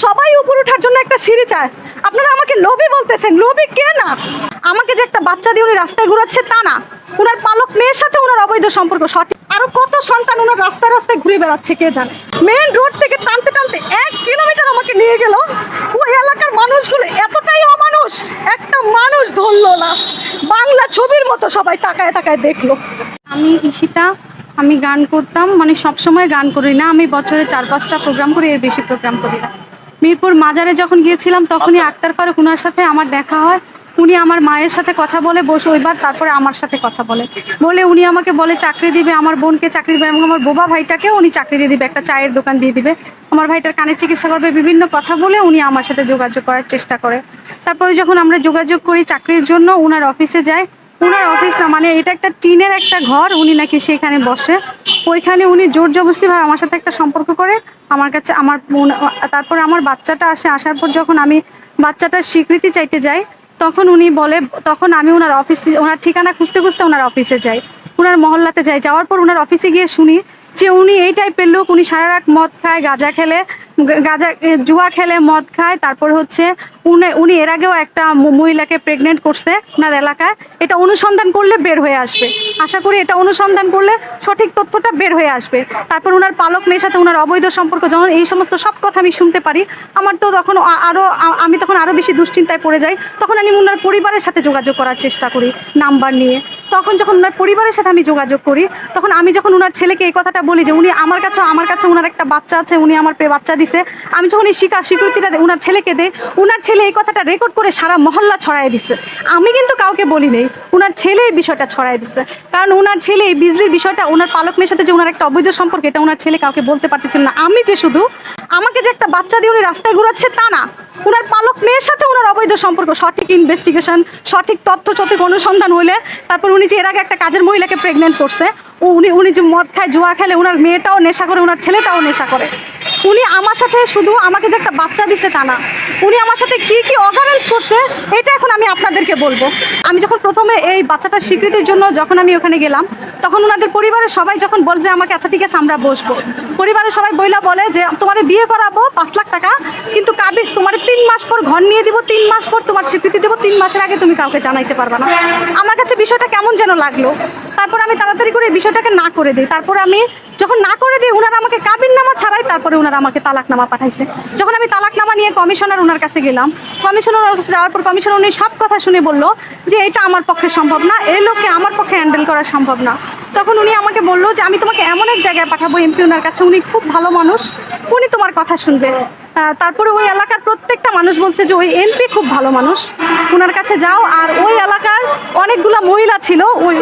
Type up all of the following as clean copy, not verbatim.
সবাই উপর ওঠার জন্য একটা সিঁড়ি চায়। আপনারা আমাকে লোভী বলতেছেন, লোভী কে না? আমাকে যে একটা বাচ্চা দিয়ে উনি রাস্তায় ঘুরাচ্ছে তা না, ওনার পালক মেয়ের সাথে ওনার অবৈধ সম্পর্ক সঠিক। আরো কত সন্তান ওনার রাস্তায় রাস্তায় ঘুরে বেড়াচ্ছে কে জানে। মেইন রোড থেকে টানতে টানতে 1 কিলোমিটার আমাকে নিয়ে গেল। ওই এলাকার মানুষগুলো এতটাই অমানুষ, একটা মানুষ ধরলো না। বাংলা ছবির মতো সবাই তাকায় তাকায় দেখলো। আমি ঈশিতা, আমি গান করতাম, মানে সবসময় গান করি না, আমি বছরে 4-5টা প্রোগ্রাম করি, এর বেশি প্রোগ্রাম করি না। মিরপুর মাজারে যখন গিয়েছিলাম তখনই আক্তার ফারুক ওনার সাথে আমার দেখা হয়। উনি আমার মায়ের সাথে কথা বলে বসে ওইবার, তারপরে আমার সাথে কথা বলে উনি আমাকে বলে চাকরি দিবে, আমার বোনকে চাকরি দিবে এবং আমার বোবা ভাইটাকেও উনি চাকরি দিয়ে দিবে, একটা চায়ের দোকান দিয়ে দিবে, আমার ভাইটার কানের চিকিৎসা করবে, বিভিন্ন কথা বলে উনি আমার সাথে যোগাযোগ করার চেষ্টা করে। তারপরে যখন আমরা যোগাযোগ করি চাকরির জন্য, ওনার অফিসে যাই। ওনার অফিস না, মানে এটা একটা টিনের একটা ঘর, উনি নাকি সেখানে বসে, ওইখানে উনি জোর জবরদস্তিভাবে আমার সাথে একটা সম্পর্ক করে আমার কাছে। তারপরে আমার বাচ্চাটা আসার পর যখন আমি বাচ্চাটার স্বীকৃতি চাইতে যাই, তখন উনি বলে, তখন আমি ওনার ঠিকানা খুঁজতে খুঁজতে ওনার অফিসে যাই, ওনার মহল্লাতে যাই। যাওয়ার পর ওনার অফিসে গিয়ে শুনি যে উনি এই টাইপের লোক, উনি সারা রাত মদ খায়, জুয়া খেলে, মদ খায়। তারপর হচ্ছে উনি এর আগেও একটা মহিলাকে প্রেগনেন্ট করছে ওনার এলাকায়। এটা অনুসন্ধান করলে বের হয়ে আসবে, আশা করি এটা অনুসন্ধান করলে সঠিক তথ্যটা বের হয়ে আসবে। তারপর ওনার পালক মেয়ের সাথে ওনার অবৈধ সম্পর্ক, যখন এই সমস্ত সব কথা আমি শুনতে পারি, আমার তো তখন আমি তখন আরও বেশি দুশ্চিন্তায় পড়ে যাই। তখন আমি ওনার পরিবারের সাথে যোগাযোগ করার চেষ্টা করি নাম্বার নিয়ে। তখন যখন ওনার পরিবারের সাথে আমি যোগাযোগ করি, তখন আমি যখন ওনার ছেলেকে এই কথাটা বলি যে উনি আমার কাছে ওনার একটা বাচ্চা আছে, উনি আমার বাচ্চা দিছে, আমি যখন এই স্বীকৃতিটা ওনার ছেলেকে দেই, ওনার ছেলে এই কথাটা রেকর্ড করে সারা মহল্লা ছড়াই দিচ্ছে। আমি কিন্তু কাউকে বলি নেই, ওনার ছেলে এই বিষয়টা ছড়াই দিচ্ছে। কারণ ওনার ছেলে এই বিজলির বিষয়টা, ওনার পালক মেয়ের সাথে যে ওনার একটা অবৈধ সম্পর্ক, এটা ওনার ছেলে কাউকে বলতে পারতেছিল না। আমি যে শুধু আমাকে যে একটা বাচ্চা দিয়ে উনি রাস্তায় ঘুরাচ্ছে তা না, ওনার পালক মেয়ের সাথে ওনার অবৈধ সম্পর্ক, সঠিক ইনভেস্টিগেশন, সঠিক তথ্য, সঠিক অনুসন্ধান হলে, তারপর উনি যে এর আগে একটা কাজের মহিলাকে প্রেগনেন্ট করছে, উনি যে মদ খায়, জুয়া খেলে, ওনার মেয়েটাও নেশা করে, ওনার ছেলেটাও নেশা করে। উনি আমার সাথে শুধু আমাকে যে একটা বাচ্চা দিছে তা না, উনি আমার সাথে কি কি অগারেন্স করছে এটা এখন আমি আপনাদেরকে বলবো। আমি যখন প্রথমে এই বাচ্চাটার স্বীকৃতির জন্য যখন আমি ওখানে গেলাম, তখন ওনাদের পরিবারের সবাই যখন বলছে আমাকে, আচ্ছা ঠিক আছে আমরা বসবো, পরিবারের সবাই বলে যে তোমার বিয়ে করাবো 5 লাখ টাকা, কিন্তু তোমার 3 মাস পর ঘর নিয়ে দিব, 3 মাস পর তোমার স্বীকৃতি দেবো, 3 মাসের আগে তুমি কাউকে জানাইতে পারবা না। আমার কাছে বিষয়টা কেমন যেন লাগলো। তারপর আমি তাড়াতাড়ি করে এই বিষয়টাকে না করে দিই। তারপরে আমি যখন না করে দিই, ওনারা আমাকে কাবিননামা ছাড়াই তারপরে ওনারা আমাকে তালাকনামা পাঠাইছে। যখন আমি তালাকনামা নিয়ে কমিশনার ওনার কাছে গেলাম, কমিশনার কাছে যাওয়ার পর কমিশনার উনি সব কথা শুনে বললো যে এটা আমার পক্ষে সম্ভব না, এই লোককে আমার পক্ষে হ্যান্ডেল করা সম্ভব না। তখন উনি আমাকে বললো যে আমি তোমাকে এমন এক জায়গায় পাঠাবো, এমপি ওনার কাছে, উনি খুব ভালো মানুষ, উনি তোমার কথা শুনবে। তারপরে ওই এলাকার প্রত্যেকটা মানুষ বলছে যে ওই এমপি খুব ভালো মানুষ, ওনার কাছে যাও। আর ওই এলাকার অনেকগুলো মহিলা ছিল ওই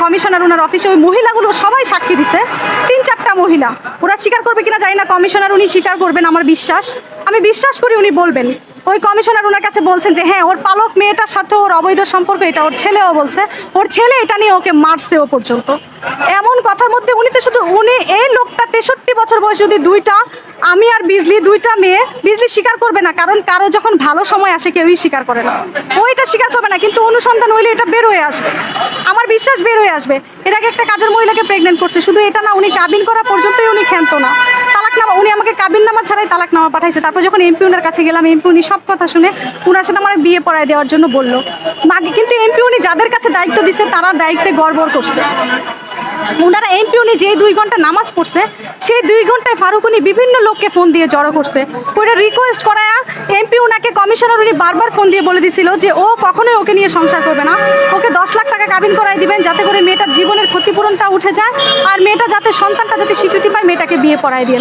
কমিশনার ওনার অফিসে, ওই মহিলাগুলো সবাই সাক্ষী দিছে, 3-4টা মহিলা। ওরা স্বীকার করবে কিনা জানি না, কমিশনার উনি স্বীকার করবেন, আমার বিশ্বাস, আমি বিশ্বাস করি উনি বলবেন। ওই কমিশনার ওনার কাছে বলছেন যে হ্যাঁ, ওর পালক মেয়েটার সাথে ওর অবৈধ সম্পর্ক, এটা ওর ছেলেও বলছে, ওর ছেলে এটা নিয়ে ওকে মারছেও পর্যন্ত। এমন কথার মধ্যে উনি এই লোকটা 63 বছর বয়স, যদি আমি আর দুইটা মেয়ে, বিজলি স্বীকার করবে না, কারণ কারো যখন ভালো সময় আসে কেউই স্বীকার করে না, ওইটা স্বীকার করবে না, কিন্তু অনুসন্ধান হইলে এটা বের হয়ে আসবে, আমার বিশ্বাস বের হয়ে আসবে। এর আগে একটা কাজের মহিলাকে প্রেগনেন্ট করছে, শুধু এটা না, উনি কাবিন করা পর্যন্তই উনি ক্ষান্ত না, তালাকনামা, উনি আমাকে কাবিননামা ছাড়াই তালাকনামা পাঠাইছে। তারপর যখন এমপি ওনার কাছে গেলাম, এমপি উনি সব কথা শুনে ওনার সাথে আমার বিয়ে পড়ায় দেওয়ার জন্য বললো। কিন্তু এমপি উনি যাদের কাছে দায়িত্ব দিছে তারা দায়িত্বে গড়বড় করছে। ওনারা এমপি উনি যে 2 ঘন্টা নামাজ পড়ছে, সেই 2 ঘন্টায় ফারুক উনি বিভিন্ন লোককে ফোন দিয়ে জড়ো করছে, ওইটা রিকোয়েস্ট করায়া এমপি উনাকে কমিশনার উনি বারবার ফোন দিয়ে বলে দিছিল যে ও কখনোই ওকে নিয়ে সংসার করবে না, ওকে 10 লাখ টাকা কাবিন করাই দিবেন, যাতে করে মেয়েটার জীবনের ক্ষতিপূরণটা উঠে যায়, আর মেয়েটা যাতে সন্তানটা যাতে স্বীকৃতি পায়, মেয়েটাকে বিয়ে পড়াই দিন।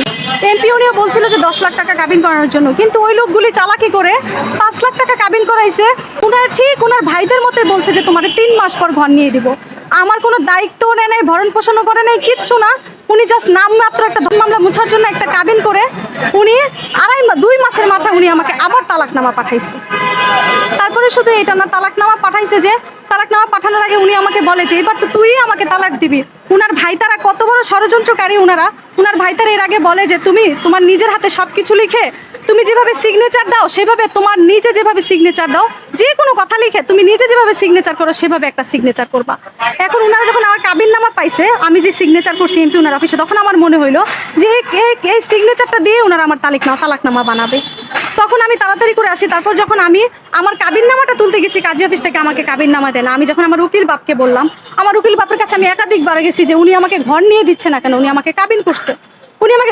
এমপি উনিও বলছিল যে 10 লাখ টাকা কাবিন করানোর জন্য, কিন্তু ওই লোকগুলি চালাকি করে 5 লাখ টাকা কাবিন করাইছে। ওনারা ঠিক ওনার ভাইদের মতোই বলছে যে তোমার 3 মাস পর ঘর নিয়ে দিব। আমার কোনো দায়িত্বও নেয় নাই, ভরণ পোষণও করে নাই, কিচ্ছু না। উনি জাস্ট নামমাত্র একটা মামলা মুছার জন্য একটা কাবিন করে উনি 2 মাসের মাথায় উনি আমাকে আবার তালাকনামা পাঠাইছে। তারপরে শুধু এটা না, তালাকনামা পাঠাইছে, যে তালাকনামা পাঠানোর আগে উনি আমাকে বলে যে এবার তো তুই আমাকে তালাক দিবি, উনার ভাইতারা কত বড় ষড়যন্ত্রকারী উনার ভাইতারা এর আগে বলে যে তুমি তোমার নিজের হাতে সব কিছু লিখে তুমি যেভাবে সিগনেচার দাও সেভাবে তোমার নিজে যেভাবে সিগনেচার দাও, যে কোনো কথা লিখে তুমি নিজে যেভাবে সিগনেচার করো সেভাবে একটা সিগনেচার করবা। এখন উনারা যখন আমার কাবিননামা পাইছে আমি যে সিগনেচার করছি এমপি উনার অফিসে, তখন আমার মনে হইলো যে এই সিগনেচারটা দিয়ে ওনারা আমার তালাকনামা বানাবে। তখন আমি তাড়াতাড়ি করে আসি। তারপর যখন আমি আমার কাবিননামাটা তুলতে গেছি কাজী অফিস থেকে, আমাকে কাবিননামা দেন। আমি যখন আমার উকিল বাপকে বললাম, আমার উকিল বাপের কাছে আমি একাধিকবার গেছি যে উনি আমাকে ঘর নিয়ে দিচ্ছে না কেন, উনি আমাকে কাবিন করছে।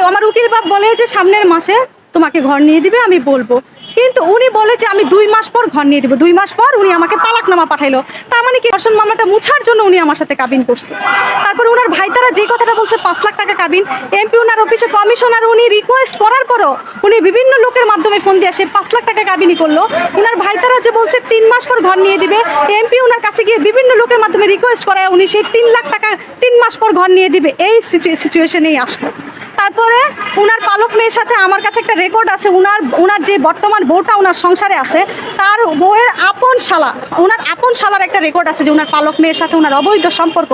আমার উকিল বাপ বলে যে সামনের মাসে তোমাকে ঘর নিয়ে দিবে, আমি বলবো। কিন্তু উনি বলে যে আমি 2 মাস পর ঘর নিয়ে দিব। 2 মাস পর উনি আমাকে তালাকনামা পাঠাইলো। তার মানে কি ধর্ষণ মামলাটা মুছার জন্য উনি আমার সাথে কাবিন করছে। তারপর উনার ভাইতারা যে কথাটা বলছে 5 লাখ টাকা কাবিন, এমপি উনার অফিসে কমিশনার উনি রিকোয়েস্ট করার পরও উনি বিভিন্ন লোকের মাধ্যমে ফোন দিয়ে সে 5 লাখ টাকা কাবিনই করলো। উনার ভাইতারা যে বলছে 3 মাস পর ঘর নিয়ে দিবে, এমপি উনার কাছে গিয়ে বিভিন্ন লোকের মাধ্যমে রিকোয়েস্ট করায় উনি সেই 3 লাখ টাকা 3 মাস পর ঘর নিয়ে দিবে। এই সিচুয়েশনেই আসলো। তারপরে উনার পালক মেয়ের সাথে আমার কাছে একটা রেকর্ড আছে। উনার যে বর্তমান বউটা উনার সংসারে আছে তার বউয়ের আপন শালার একটা রেকর্ড আছে যে উনার পালক মেয়ের সাথে উনার অবৈধ সম্পর্ক।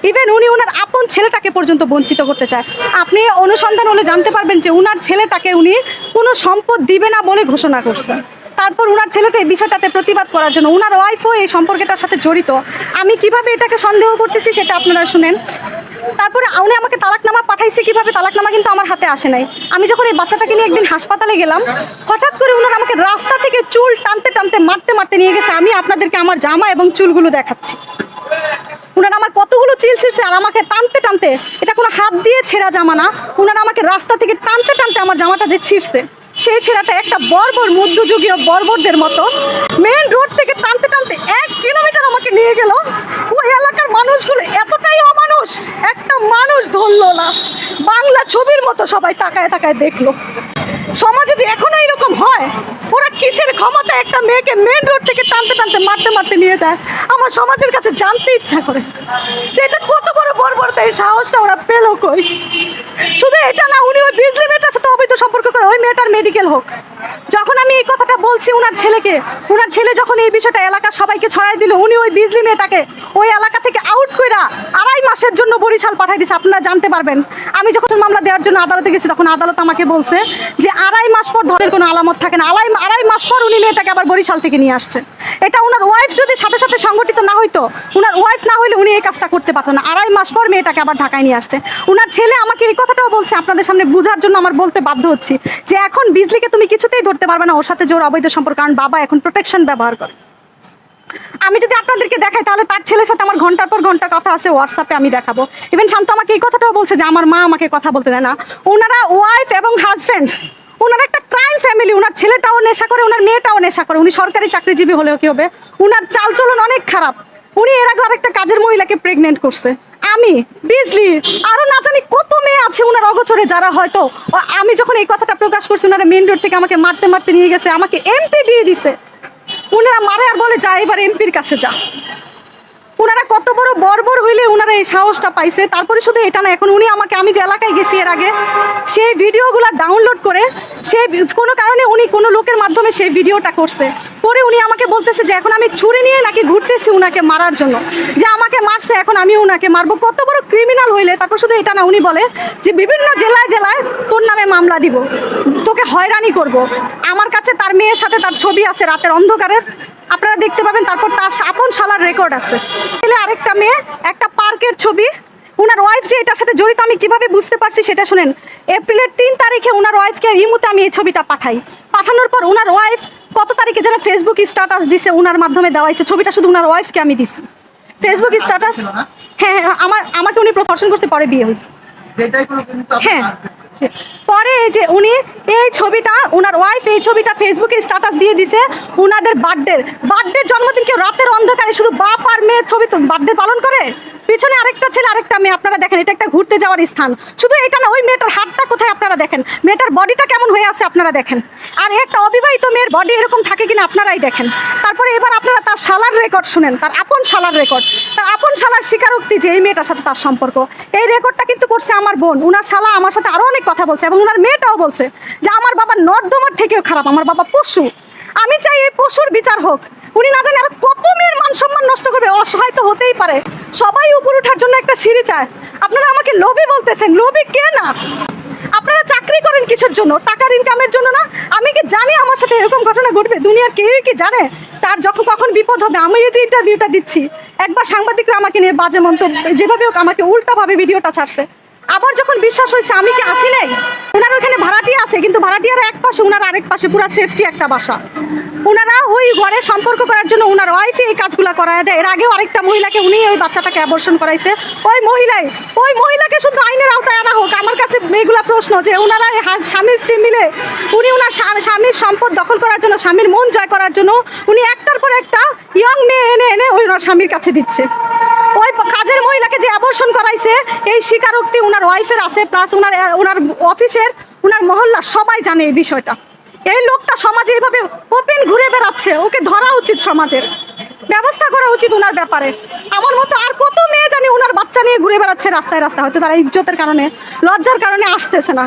ইভেন উনি উনার আপন ছেলেটাকে পর্যন্ত বঞ্চিত করতে চায়। আপনি অনুসন্ধান হলে জানতে পারবেন যে উনার ছেলেটাকে উনি কোনো সম্পদ দিবে না বলে ঘোষণা করছেন। তারপর উনার ছেলেকে এই বিষয়টাতে প্রতিবাদ করার জন্য উনার ওয়াইফও এই সম্পর্কটার সাথে জড়িত। আমি কিভাবে এটাকে সন্দেহ করতেছি সেটা আপনারা শুনেন। তারপরে উনি আমাকে তালাকনামা পাঠাইছে কিভাবে, তালাকনামা কিন্তু আমার হাতে আসে নাই। আমি যখন এই বাচ্চাটাকে নিয়ে একদিন হাসপাতালে গেলাম, হঠাৎ করে উনারা আমাকে রাস্তা থেকে চুল টানতে টানতে মারতে নিয়ে গেছে। আমি আপনাদেরকে আমার জামা এবং চুলগুলো দেখাচ্ছি। উনারা আমার কতগুলো চিল ছিঁড়ছে আর আমাকে টানতে টানতে, এটা কোনো হাত দিয়ে ছেঁড়া জামা না, উনারা আমাকে রাস্তা থেকে টানতে টানতে আমার জামাটা যে ছিঁড়ছে সেই ছেঁড়াটা একটা বর্বর মধ্যযুগীয় বর্বরদের মতো মেন রোড থেকে টানতে টানতে 1 কিলোমিটার আমাকে নিয়ে গেল। ওই এলাকার মানুষগুলো এতটাই অমানুষ, একটা মানুষ ধরলো না। বাংলা ছবির মতো সবাই তাকায় তাকায় দেখলো। সমাজে যে এখনো এরকম হয়, ওরা কিসের ক্ষমতা একটা মেয়েকে মেন রোড থেকে টানতে টানতে মারতে নিয়ে যায়। আমার সমাজের কাছে জানতে ইচ্ছা করে যে এটা কত বড় বর্বরতা, এই সাহসটা ওরা পেল কই। শুধু এটা না, উনি ওই বিজলি মেয়েটার সাথে অবৈধ সম্পর্ক করে, ওই মেয়েটার মেডিকেল হোক। যখন আমি এই কথাটা বলছি উনার ছেলে যখন এই বিষয়টা এলাকার সবাইকে ছড়াই দিল, উনি ওই বিজলি মেয়েটাকে ওই এলাকা থেকে আউট কইরা 2.5 মাসের জন্য বরিশাল পাঠাই দিছে। আপনারা জানতে পারবেন আমি যখন মামলা দেওয়ার জন্য আদালতে গেছি তখন আদালত আমাকে বলছে যে 2.5 মাস পর ধরের কোনো আলামত থাকে না। 2.5 মাস পর উনি মেয়েটাকে আবার বরিশাল থেকে নিয়ে আসছে। এটা উনার ওয়াইফ যদি সাথে সাথে সংগঠিত না হইতো, উনার ওয়াইফ না হইলে উনি এই কাজটা করতে পারতো না। 2.5 মাস পর মেয়েটাকে আবার ঢাকায় নিয়ে আসছে। উনার ছেলে আমাকে এই কথাটাও বলছে, আপনাদের সামনে বোঝার জন্য আমার বলতে বাধ্য হচ্ছি, যে এখন বিজলিকে তুমি কিছুতেই ধরতে পারবে না, ওর সাথে জোর অবৈধ সম্পর্ক, কারণ বাবা এখন প্রোটেকশন ব্যবহার করে। আমি যদি আপনাদেরকে দেখাই তাহলে তার ছেলের সাথে আমার ঘন্টার পর ঘন্টা কথা আছে, হোয়াটসঅ্যাপে আমি দেখাবো। ইভেন শান্ত আমাকে এই কথাটাও বলছে যে আমার মা আমাকে কথা বলতে দেয় না। ওনারা ওয়াইফ এবং হাজব্যান্ড, ওনার একটা ক্রাইম ফ্যামিলি। ওনার ছেলেটাও নেশা করে, ওনার মেয়েটাও নেশা করে। উনি সরকারি চাকরিজীবী হলেও কি হবে, ওনার চালচলন অনেক খারাপ। উনি এর আগে আরেকটা কাজের মহিলাকে প্রেগনেন্ট করছে। আমি বিজলি আরো না জানি কত মেয়ে আছে ওনার অগোচরে, যারা হয়তো আমি যখন এই কথাটা প্রকাশ করছি ওনারা মেন রোড থেকে আমাকে মারতে নিয়ে গেছে, আমাকে এমপি বিয়ে দিছে। ওনারা মারে আর বলে যা এবার এমপির কাছে যা। ওনারা কত বড় বর্বর হইলে ওনারা এই সাহসটা পাইছে। তারপরে শুধু এটা না, এখন উনি আমাকে, আমি যে এলাকায় গেছি এর আগে, সেই ভিডিওগুলো ডাউনলোড করে কোনো কারণে উনি কোনো লোকের মাধ্যমে সেই ভিডিওটা করছে। পরে উনি আমাকে বলতেছে যে এখন আমি ছুরি নিয়ে নাকি ঘুরতেছি উনাকে মারার জন্য, যে আমাকে মারছে এখন আমি উনাকে মারবো। কত বড় ক্রিমিনাল হইলে। তারপর শুধু এটা না, উনি বলে যে বিভিন্ন জেলায় তোর নামে মামলা দিব, তোকে হয়রানি করব। আমার কাছে তার মেয়ের সাথে তার ছবি আছে রাতের অন্ধকারের, আপনারা দেখতে পাবেন। তারপর তার আপন শালার রেকর্ড আছে। আরেকটা মেয়ে, একটা পার্কের ছবি। উনার ওয়াইফ যে এটার সাথে জড়িত আমি কিভাবে বুঝতে পারছি সেটা শুনেন। এপ্রিলের 3 তারিখে উনার ওয়াইফকে ইমুতে আমি এই ছবিটা পাঠানোর পর উনার ওয়াইফ কত তারিখে যেন ফেসবুক স্ট্যাটাস দিছে, উনার মাধ্যমে দেওয়াইছে ছবিটা, শুধু উনার ওয়াইফকে আমি দিছি ফেসবুক স্ট্যাটাস। হ্যাঁ, আমাকে উনি প্রদর্শন করছে, পরে বিয়ে হয়েছে। হ্যাঁ, পরে এই যে উনি এই ছবিটা, উনার ওয়াইফ এই ছবিটা ফেসবুকে স্ট্যাটাস দিয়ে দিছে। উনাদের বার্থডে জন্মদিন কেউ রাতের অন্ধকারে শুধু বাপ আর মেয়ের ছবি তো বার্থডে পালন করে। পিছনে আরেকটা ছেলে আরেকটা মেয়ে, আপনারা দেখেন এটা একটা ঘুরতে যাওয়ার স্থান। শুধু এটা না, ওই মেয়েটার হাতটা কোথায় আপনারা দেখেন, মেয়েটার বডিটা কেমন হয়ে আছে আপনারা দেখেন। আর একটা অবিবাহিত মেয়ের বডি এরকম থাকে কিনা আপনারাই দেখেন। তারপরে এবার আপনারা তার শালার রেকর্ড শুনেন, তার আপন শালার রেকর্ড, তার আপন শালার স্বীকারোক্তি যে এই মেয়েটার সাথে তার সম্পর্ক। এই রেকর্ডটা কিন্তু করছে আমার বোন। উনার শালা আমার সাথে আরো অনেক কথা বলছে এবং উনার মেয়েটাও বলছে যে আমার বাবা নর্দমার থেকেও খারাপ, আমার বাবা পশু। আমি চাই এই পশুর বিচার হোক। উনি না জানে আর কত মেয়ের মান সম্মান নষ্ট করবে। অসহায় তো হতেই পারে, সবাই উপর ওঠার জন্য একটা সিঁড়ি চায়। আপনারা আমাকে লোভী বলতেছেন, লোভী কে না? আপনারা চাকরি করেন কিসের জন্য? টাকার ইনকামের জন্য না? আমি কি জানি আমার সাথে এরকম ঘটনা ঘটবে? দুনিয়ার কেউই কি জানে তার যখন কখন বিপদ হবে? আমি এই যে ইন্টারভিউটা দিচ্ছি, একবার সাংবাদিকরা আমাকে নিয়ে বাজে মন্তব্য, যেভাবে হোক আমাকে উল্টাভাবে ভিডিওটা ছাড়ছে। আবার যখন বিশ্বাস হয়েছে আমি কি আসি নাই, ওনার ওখানে ভাড়াটিয়া আছে, কিন্তু ভাড়াটিয়ার এক পাশে ওনার আরেক পাশে পুরো সেফটি একটা বাসা। ওনারা ওই ঘরে সম্পর্ক করার জন্য ওনার ওয়াইফই এই কাজগুলো করায় দেয়। এর আগেও আরেকটা মহিলাকে উনি ওই বাচ্চাটাকে অ্যাবর্শন করাইছে। ওই মহিলাকে শুধু আইনের আওতায় আনা হোক। আমার কাছে এগুলা প্রশ্ন যে ওনারা স্বামী স্ত্রী মিলে উনি ওনার স্বামীর সম্পদ দখল করার জন্য, স্বামীর মন জয় করার জন্য উনি একটার পর একটা ইয়ং মেয়ে এনে এনে ওই ওনার স্বামীর কাছে দিচ্ছে। ওই কাজের মহিলাকে যে অ্যাবর্শন করাইছে এই স্বীকারোক্তি ওনার ওয়াইফের আছে, প্লাস ওনার অফিসের, ওনার মহল্লা সবাই জানে এই বিষয়টা। এই লোকটা সমাজে এইভাবে ওপেন ঘুরে বেড়াচ্ছে, ওকে ধরা উচিত, সমাজের ব্যবস্থা করা উচিত ওনার ব্যাপারে। আমার মতো আর কত মেয়ে জানি ওনার বাচ্চা নিয়ে ঘুরে বেড়াচ্ছে রাস্তায় রাস্তায়, হয়তো তারা ইজ্জতের কারণে, লজ্জার কারণে আসতেছে না।